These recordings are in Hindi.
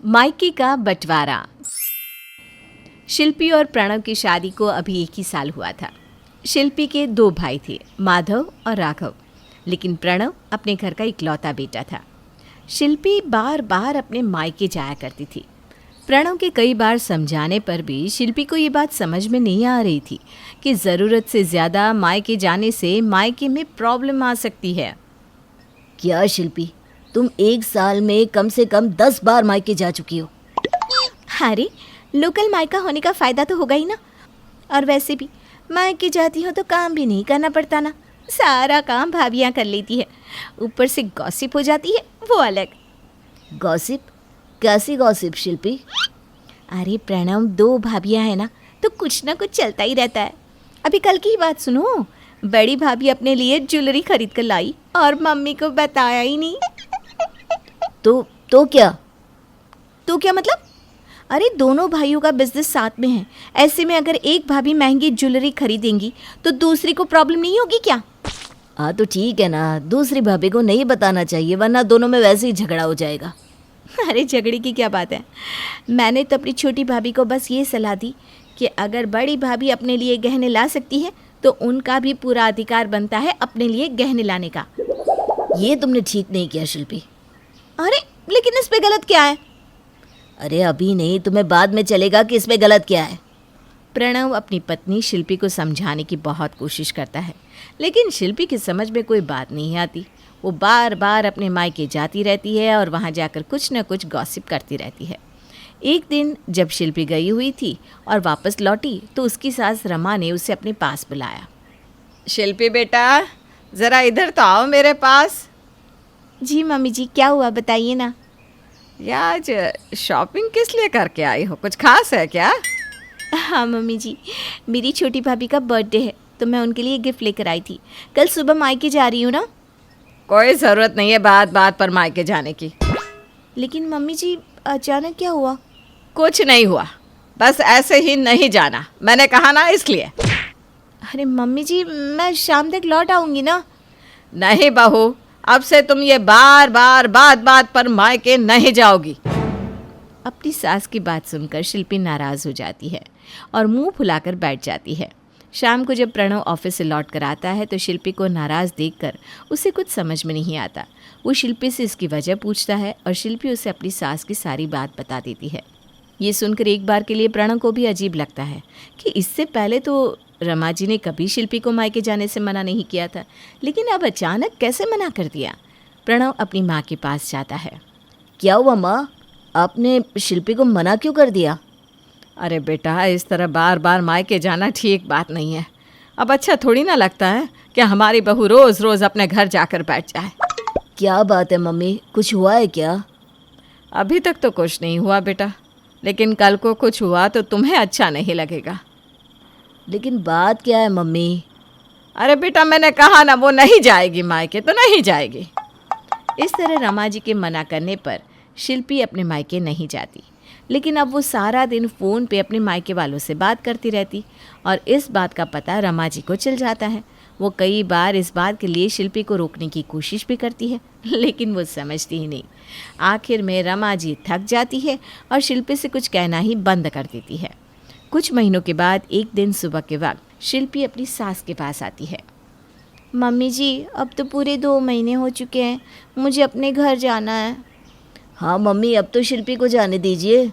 मायके का बंटवारा। शिल्पी और प्रणव की शादी को अभी 1 ही साल हुआ था। शिल्पी के 2 भाई थे, माधव और राघव, लेकिन प्रणव अपने घर का इकलौता बेटा था। शिल्पी बार बार अपने मायके जाया करती थी। प्रणव के कई बार समझाने पर भी शिल्पी को ये बात समझ में नहीं आ रही थी कि ज़रूरत से ज़्यादा मायके जाने से मायके में प्रॉब्लम आ सकती है। क्या शिल्पी, तुम 1 साल में कम से कम 10 बार मायके जा चुकी हो। अरे, लोकल मायका होने का फ़ायदा तो होगा ही ना। और वैसे भी मायके जाती हो तो काम भी नहीं करना पड़ता ना, सारा काम भाभियाँ कर लेती है। ऊपर से गॉसिप हो जाती है, वो अलग। गॉसिप? कैसी गॉसिप शिल्पी? अरे प्रणव, 2 भाभियाँ हैं ना, तो कुछ ना कुछ चलता ही रहता है। अभी कल की ही बात सुनो, बड़ी भाभी अपने लिए ज्वेलरी खरीद कर लाई और मम्मी को बताया ही नहीं। तो क्या? तो क्या मतलब? अरे, दोनों भाइयों का बिजनेस साथ में है। ऐसे में अगर एक भाभी महंगी ज्वेलरी खरीदेंगी तो दूसरी को प्रॉब्लम नहीं होगी क्या? हाँ तो ठीक है ना, दूसरी भाभी को नहीं बताना चाहिए, वरना दोनों में वैसे ही झगड़ा हो जाएगा। अरे, झगड़े की क्या बात है। मैंने तो अपनी छोटी भाभी को बस ये सलाह दी कि अगर बड़ी भाभी अपने लिए गहने ला सकती है तो उनका भी पूरा अधिकार बनता है अपने लिए गहने लाने का। ये तुमने ठीक नहीं किया शिल्पी। अरे, लेकिन इस पे गलत क्या है? अरे अभी नहीं, तुम्हें बाद में चलेगा कि इसमें गलत क्या है। प्रणव अपनी पत्नी शिल्पी को समझाने की बहुत कोशिश करता है, लेकिन शिल्पी की समझ में कोई बात नहीं आती। वो बार बार अपने मायके जाती रहती है और वहाँ जाकर कुछ न कुछ गॉसिप करती रहती है। एक दिन जब शिल्पी गई हुई थी और वापस लौटी तो उसकी सास रमा ने उसे अपने पास बुलाया। शिल्पी बेटा, ज़रा इधर तो आओ मेरे पास। जी मम्मी जी, क्या हुआ बताइए ना। या आज शॉपिंग किस लिए करके आई हो, कुछ खास है क्या? हाँ मम्मी जी, मेरी छोटी भाभी का बर्थडे है तो मैं उनके लिए गिफ्ट लेकर आई थी। कल सुबह मायके जा रही हूँ ना। कोई ज़रूरत नहीं है बात बात पर मायके जाने की। लेकिन मम्मी जी, अचानक क्या हुआ? कुछ नहीं हुआ, बस ऐसे ही नहीं जाना, मैंने कहा ना, इसलिए। अरे मम्मी जी, मैं शाम तक लौट आऊँगी ना। नहीं बहू, अब से तुम ये बार बार बात बात पर मायके नहीं जाओगी। अपनी सास की बात सुनकर शिल्पी नाराज़ हो जाती है और मुंह फुलाकर बैठ जाती है। शाम को जब प्रणव ऑफिस से लौट कर आता है तो शिल्पी को नाराज़ देखकर उसे कुछ समझ में नहीं आता। वो शिल्पी से इसकी वजह पूछता है और शिल्पी उसे अपनी सास की सारी बात बता देती है। ये सुनकर एक बार के लिए प्रणव को भी अजीब लगता है कि इससे पहले तो रमा जी ने कभी शिल्पी को मायके जाने से मना नहीं किया था, लेकिन अब अचानक कैसे मना कर दिया। प्रणव अपनी माँ के पास जाता है। क्या हुआ माँ, आपने शिल्पी को मना क्यों कर दिया? अरे बेटा, इस तरह बार बार मायके जाना ठीक बात नहीं है। अब अच्छा थोड़ी ना लगता है कि हमारी बहू रोज़ रोज़ अपने घर जाकर बैठ जाए। क्या बात है मम्मी, कुछ हुआ है क्या? अभी तक तो कुछ नहीं हुआ बेटा, लेकिन कल को कुछ हुआ तो तुम्हें अच्छा नहीं लगेगा। लेकिन बात क्या है मम्मी? अरे बेटा, मैंने कहा ना, वो नहीं जाएगी मायके, तो नहीं जाएगी। इस तरह रमा जी के मना करने पर शिल्पी अपने मायके नहीं जाती, लेकिन अब वो सारा दिन फ़ोन पे अपने मायके वालों से बात करती रहती और इस बात का पता रमा जी को चल जाता है। वो कई बार इस बात के लिए शिल्पी को रोकने की कोशिश भी करती है, लेकिन वो समझती ही नहीं। आखिर में रमा जी थक जाती है और शिल्पी से कुछ कहना ही बंद कर देती है। कुछ महीनों के बाद एक दिन सुबह के वक्त शिल्पी अपनी सास के पास आती है। मम्मी जी, अब तो पूरे 2 महीने हो चुके हैं, मुझे अपने घर जाना है। हाँ मम्मी, अब तो शिल्पी को जाने दीजिए।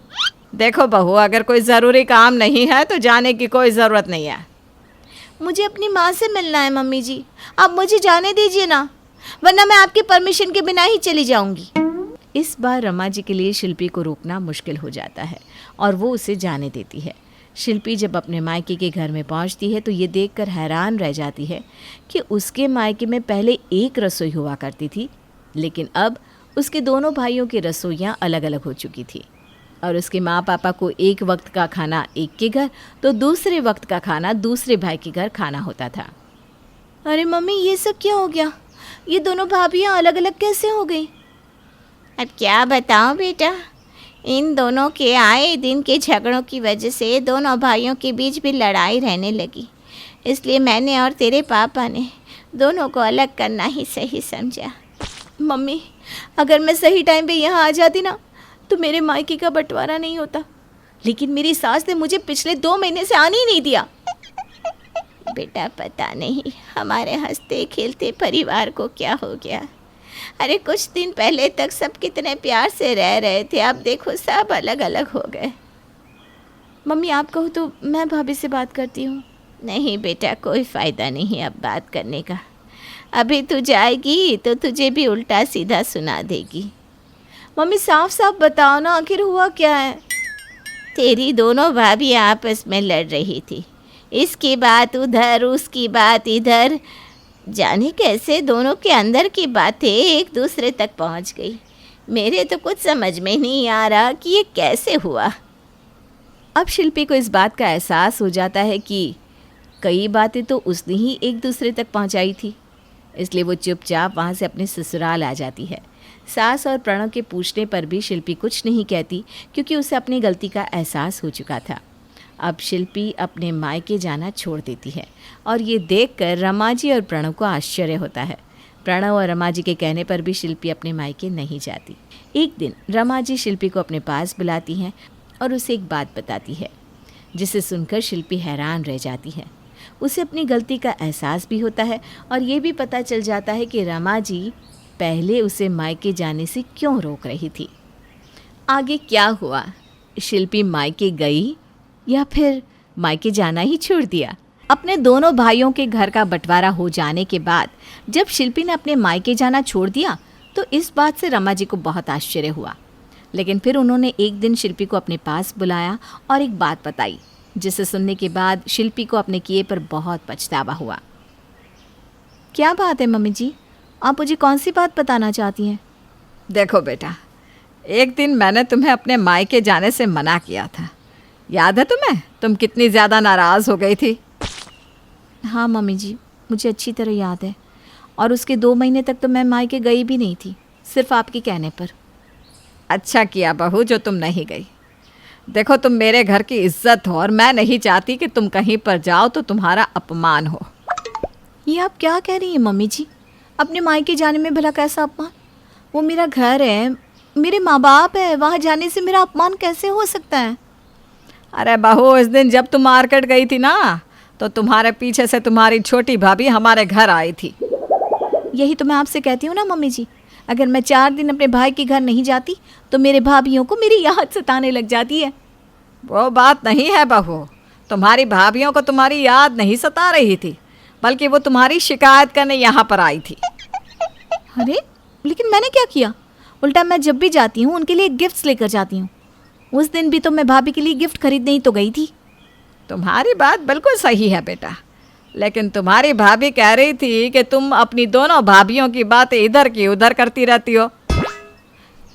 देखो बहू, अगर कोई ज़रूरी काम नहीं है तो जाने की कोई ज़रूरत नहीं है। मुझे अपनी माँ से मिलना है मम्मी जी, आप मुझे जाने दीजिए ना, वरना मैं आपकी परमिशन के बिना ही चली जाऊंगी। इस बार रमा जी के लिए शिल्पी को रोकना मुश्किल हो जाता है और वो उसे जाने देती है। शिल्पी जब अपने मायके के घर में पहुंचती है तो ये देखकर हैरान रह जाती है कि उसके मायके में पहले एक रसोई हुआ करती थी, लेकिन अब उसके दोनों भाइयों की रसोइयाँ अलग अलग हो चुकी थी और उसके माँ पापा को एक वक्त का खाना एक के घर तो दूसरे वक्त का खाना दूसरे भाई के घर खाना होता था। अरे मम्मी, ये सब क्या हो गया? ये दोनों भाभियाँ अलग अलग कैसे हो गई? अब क्या बताऊँ बेटा, इन दोनों के आए दिन के झगड़ों की वजह से दोनों भाइयों के बीच भी लड़ाई रहने लगी। इसलिए मैंने और तेरे पापा ने दोनों को अलग करना ही सही समझा। मम्मी, अगर मैं सही टाइम पे यहाँ आ जाती ना तो मेरे मायके का बंटवारा नहीं होता, लेकिन मेरी सास ने मुझे पिछले 2 महीने से आने ही नहीं दिया। बेटा पता नहीं हमारे हंसते खेलते परिवार को क्या हो गया। अरे कुछ दिन पहले तक सब कितने प्यार से रह रहे थे, अब देखो सब अलग अलग हो गए। मम्मी आप कहो तो मैं भाभी से बात करती हूँ। नहीं बेटा, कोई फ़ायदा नहीं अब बात करने का। अभी तू जाएगी तो तुझे भी उल्टा सीधा सुना देगी। मम्मी साफ साफ बताओ ना, आखिर हुआ क्या है? तेरी दोनों भाभी आपस में लड़ रही थी, इसकी बात उधर उसकी बात इधर, जाने कैसे दोनों के अंदर की बातें एक दूसरे तक पहुंच गई। मेरे तो कुछ समझ में नहीं आ रहा कि ये कैसे हुआ। अब शिल्पी को इस बात का एहसास हो जाता है कि कई बातें तो उसने ही एक दूसरे तक पहुंचाई थी, इसलिए वो चुपचाप वहाँ से अपने ससुराल आ जाती है। सास और प्रणव के पूछने पर भी शिल्पी कुछ नहीं कहती, क्योंकि उसे अपनी गलती का एहसास हो चुका था। अब शिल्पी अपने मायके जाना छोड़ देती है और ये देखकर रमा जी और प्रणव को आश्चर्य होता है। प्रणव और रमा जी के कहने पर भी शिल्पी अपने मायके नहीं जाती। एक दिन रमा जी शिल्पी को अपने पास बुलाती हैं और उसे एक बात बताती है, जिसे सुनकर शिल्पी हैरान रह जाती है। उसे अपनी गलती का एहसास भी होता है और ये भी पता चल जाता है कि रमा जी पहले उसे मायके जाने से क्यों रोक रही थी। आगे क्या हुआ? शिल्पी मायके गई या फिर मायके जाना ही छोड़ दिया? अपने दोनों भाइयों के घर का बंटवारा हो जाने के बाद जब शिल्पी ने अपने मायके जाना छोड़ दिया तो इस बात से रमा जी को बहुत आश्चर्य हुआ। लेकिन फिर उन्होंने एक दिन शिल्पी को अपने पास बुलाया और एक बात बताई, जिसे सुनने के बाद शिल्पी को अपने किए पर बहुत पछतावा हुआ। क्या बात है मम्मी जी, आप मुझे कौन सी बात बताना चाहती हैं? देखो बेटा, एक दिन मैंने तुम्हें अपने मायके जाने से मना किया था, याद है तुम्हें? तुम कितनी ज़्यादा नाराज़ हो गई थी। हाँ मम्मी जी, मुझे अच्छी तरह याद है। और उसके 2 महीने तक तो मैं मायके गई भी नहीं थी, सिर्फ आपके कहने पर। अच्छा किया बहू जो तुम नहीं गई। देखो तुम मेरे घर की इज्जत हो और मैं नहीं चाहती कि तुम कहीं पर जाओ तो तुम्हारा अपमान हो। ये आप क्या कह रही हैं मम्मी जी? अपने मायके जाने में भला कैसा अपमान? वो मेरा घर है, मेरे माँ बाप है, वहाँ जाने से मेरा अपमान कैसे हो सकता है? अरे बहू, इस दिन जब तुम मार्केट गई थी ना, तो तुम्हारे पीछे से तुम्हारी छोटी भाभी हमारे घर आई थी। यही तो मैं आपसे कहती हूँ ना मम्मी जी, अगर मैं 4 दिन अपने भाई के घर नहीं जाती तो मेरे भाभियों को मेरी याद सताने लग जाती है। वो बात नहीं है बहू, तुम्हारी भाभियों को तुम्हारी याद नहीं सता रही थी, बल्कि वो तुम्हारी शिकायत करने यहाँ पर आई थी। अरे लेकिन मैंने क्या किया? उल्टा मैं जब भी जाती हूँ उनके लिए गिफ्ट्स लेकर जाती हूँ। उस दिन भी तो मैं भाभी के लिए गिफ्ट खरीदने ही तो गई थी। तुम्हारी बात बिल्कुल सही है बेटा, लेकिन तुम्हारी भाभी कह रही थी कि तुम अपनी दोनों भाभियों की बातें इधर की उधर करती रहती हो।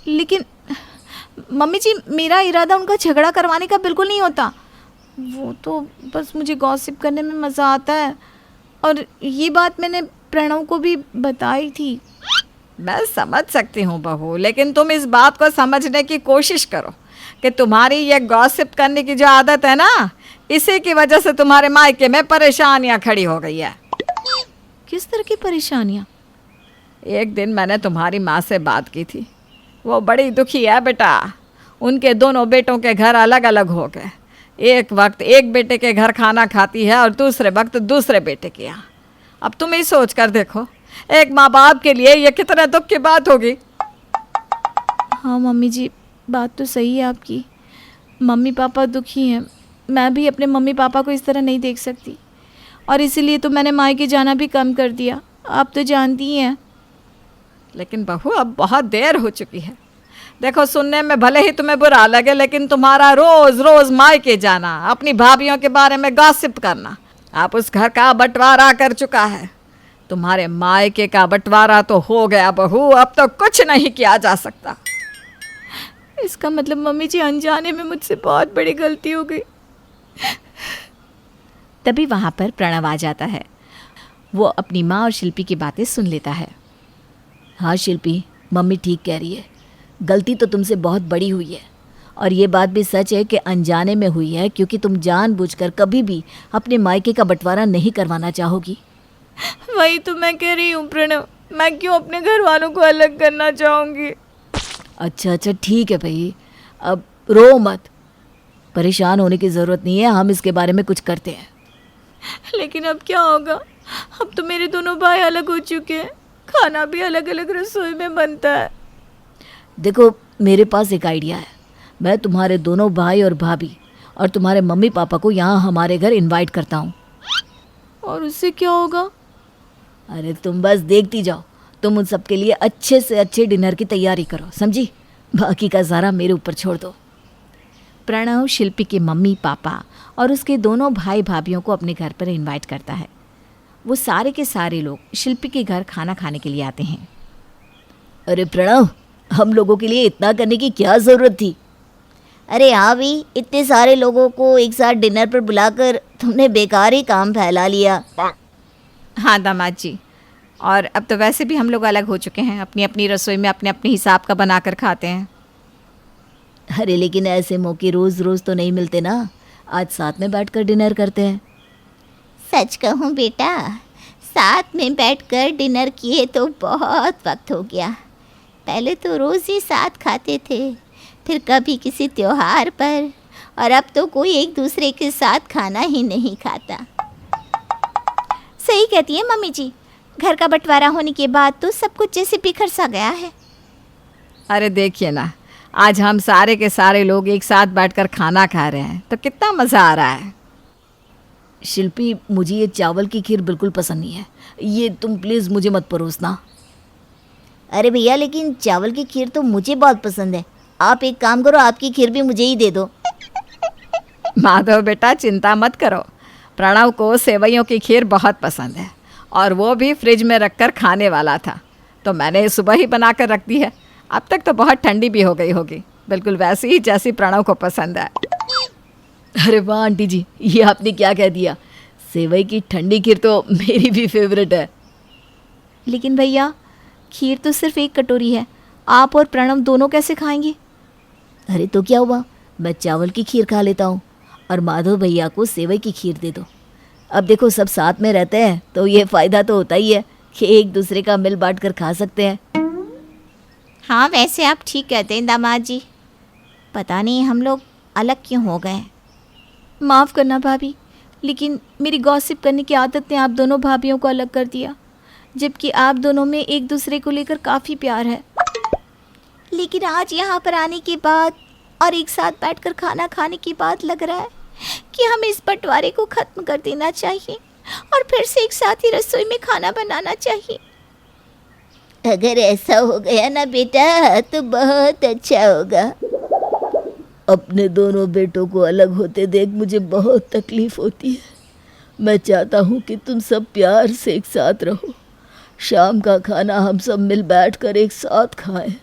लेकिन मम्मी जी, मेरा इरादा उनका झगड़ा करवाने का बिल्कुल नहीं होता। वो तो बस मुझे गॉसिप करने में मज़ा आता है, और ये बात मैंने प्रणव को भी बताई थी। मैं समझ सकती हूँ बहू, लेकिन तुम इस बात को समझने की कोशिश करो कि तुम्हारी ये गॉसिप करने की जो आदत है ना, इसी की वजह से तुम्हारे मायके में परेशानियाँ खड़ी हो गई है। किस तरह की परेशानियाँ? एक दिन मैंने तुम्हारी माँ से बात की थी, वो बड़ी दुखी है बेटा। उनके दोनों बेटों के घर अलग अलग हो गए। एक वक्त एक बेटे के घर खाना खाती है और दूसरे वक्त दूसरे बेटे के यहाँ। अब तुम ही सोच कर देखो, एक माँ बाप के लिए ये कितने दुख की बात होगी। हाँ मम्मी जी, बात तो सही है आपकी। मम्मी पापा दुखी हैं, मैं भी अपने मम्मी पापा को इस तरह नहीं देख सकती, और इसीलिए तो मैंने मायके जाना भी कम कर दिया। आप तो जानती ही हैं। लेकिन बहू, अब बहुत देर हो चुकी है। देखो, सुनने में भले ही तुम्हें बुरा लगे, लेकिन तुम्हारा रोज़ रोज़ मायके जाना, अपनी भाभियों के बारे में गॉसिप करना, आप उस घर का बंटवारा कर चुका है। तुम्हारे मायके का बंटवारा तो हो गया बहू, अब तो कुछ नहीं किया जा सकता। इसका मतलब मम्मी जी, अनजाने में मुझसे बहुत बड़ी गलती हो गई। तभी वहाँ पर प्रणव आ जाता है। वो अपनी माँ और शिल्पी की बातें सुन लेता है। हाँ शिल्पी, मम्मी ठीक कह रही है, गलती तो तुमसे बहुत बड़ी हुई है, और ये बात भी सच है कि अनजाने में हुई है, क्योंकि तुम जानबूझकर कभी भी अपने मायके का बंटवारा नहीं करवाना चाहोगी। वही तो मैं कह रही हूँ प्रणव, मैं क्यों अपने घर वालों को अलग करना चाहूँगी? अच्छा ठीक है भाई, अब रो मत, परेशान होने की ज़रूरत नहीं है, हम इसके बारे में कुछ करते हैं। लेकिन अब क्या होगा? अब तो मेरे दोनों भाई अलग हो चुके हैं, खाना भी अलग अलग रसोई में बनता है। देखो मेरे पास एक आइडिया है, मैं तुम्हारे दोनों भाई और भाभी और तुम्हारे मम्मी पापा को यहाँ हमारे घर इनवाइट करता हूँ। और उससे क्या होगा? अरे तुम बस देखती जाओ, तुम उन सबके लिए अच्छे से अच्छे डिनर की तैयारी करो, समझी? बाकी का सारा मेरे ऊपर छोड़ दो। प्रणव शिल्पी के मम्मी पापा और उसके दोनों भाई भाभीयों को अपने घर पर इनवाइट करता है। वो सारे के सारे लोग शिल्पी के घर खाना खाने के लिए आते हैं। अरे प्रणव, हम लोगों के लिए इतना करने की क्या ज़रूरत थी? अरे हाँ भी, इतने सारे लोगों को एक साथ डिनर पर बुलाकर तुमने बेकार ही काम फैला लिया। हाँ दामाद जी, और अब तो वैसे भी हम लोग अलग हो चुके हैं, अपनी अपनी रसोई में अपने अपने हिसाब का बना कर खाते हैं। अरे लेकिन ऐसे मौके रोज़ रोज़ तो नहीं मिलते ना, आज साथ में बैठकर डिनर करते हैं। सच कहूँ बेटा, साथ में बैठकर डिनर किए तो बहुत वक्त हो गया। पहले तो रोज़ ही साथ खाते थे, फिर कभी किसी त्योहार पर, और अब तो कोई एक दूसरे के साथ खाना ही नहीं खाता। सही कहती है मम्मी जी, घर का बंटवारा होने के बाद तो सब कुछ जैसे बिखर सा गया है। अरे देखिए ना, आज हम सारे के सारे लोग एक साथ बैठकर खाना खा रहे हैं, तो कितना मज़ा आ रहा है। शिल्पी, मुझे ये चावल की खीर बिल्कुल पसंद नहीं है, ये तुम प्लीज़ मुझे मत परोसना। अरे भैया, लेकिन चावल की खीर तो मुझे बहुत पसंद है। आप एक काम करो, आपकी खीर भी मुझे ही दे दो। माधव बेटा चिंता मत करो, प्रणव को सेवइयों की खीर बहुत पसंद है और वो भी फ्रिज में रखकर खाने वाला था, तो मैंने सुबह ही बना कर रख दी है। अब तक तो बहुत ठंडी भी हो गई होगी, बिल्कुल वैसी ही जैसी प्रणव को पसंद है। अरे वाह आंटी जी, ये आपने क्या कह दिया? सेवई की ठंडी खीर तो मेरी भी फेवरेट है। लेकिन भैया, खीर तो सिर्फ एक कटोरी है, आप और प्रणव दोनों कैसे खाएंगे? अरे तो क्या हुआ, मैं चावल की खीर खा लेता हूँ और माधव भैया को सेवई की खीर दे दो। अब देखो सब साथ में रहते हैं तो ये फ़ायदा तो होता ही है कि एक दूसरे का मिल बांट कर खा सकते हैं। हाँ, वैसे आप ठीक कहते हैं दामाद जी, पता नहीं हम लोग अलग क्यों हो गए। माफ़ करना भाभी, लेकिन मेरी गॉसिप करने की आदत ने आप दोनों भाभीयों को अलग कर दिया, जबकि आप दोनों में एक दूसरे को लेकर काफ़ी प्यार है। लेकिन आज यहाँ पर आने के बाद और एक साथ बैठकर खाना खाने के बाद लग रहा है कि हमें इस बंटवारे को ख़त्म कर देना चाहिए और फिर से एक साथ ही रसोई में खाना बनाना चाहिए। अगर ऐसा हो गया ना बेटा, तो बहुत अच्छा होगा। अपने दोनों बेटों को अलग होते देख मुझे बहुत तकलीफ़ होती है। मैं चाहता हूँ कि तुम सब प्यार से एक साथ रहो, शाम का खाना हम सब मिल बैठ कर एक साथ खाएं।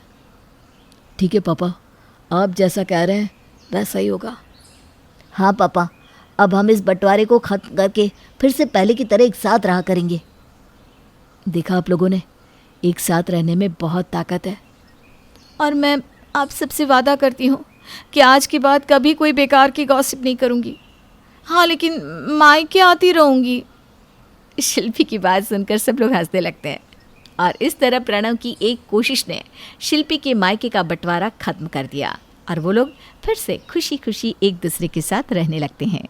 ठीक है पापा, आप जैसा कह रहे हैं वैसा ही होगा। हाँ पापा, अब हम इस बंटवारे को ख़त्म करके फिर से पहले की तरह एक साथ रहा करेंगे। देखा आप लोगों ने, एक साथ रहने में बहुत ताकत है। और मैं आप सबसे वादा करती हूँ कि आज के बाद कभी कोई बेकार की गॉसिप नहीं करूँगी। हाँ, लेकिन मायके आती रहूँगी। शिल्पी की बात सुनकर सब लोग हंसने लगते हैं और इस तरह प्रणव की एक कोशिश ने शिल्पी के मायके का बंटवारा खत्म कर दिया और वो लोग फिर से खुशी खुशी एक दूसरे के साथ रहने लगते हैं।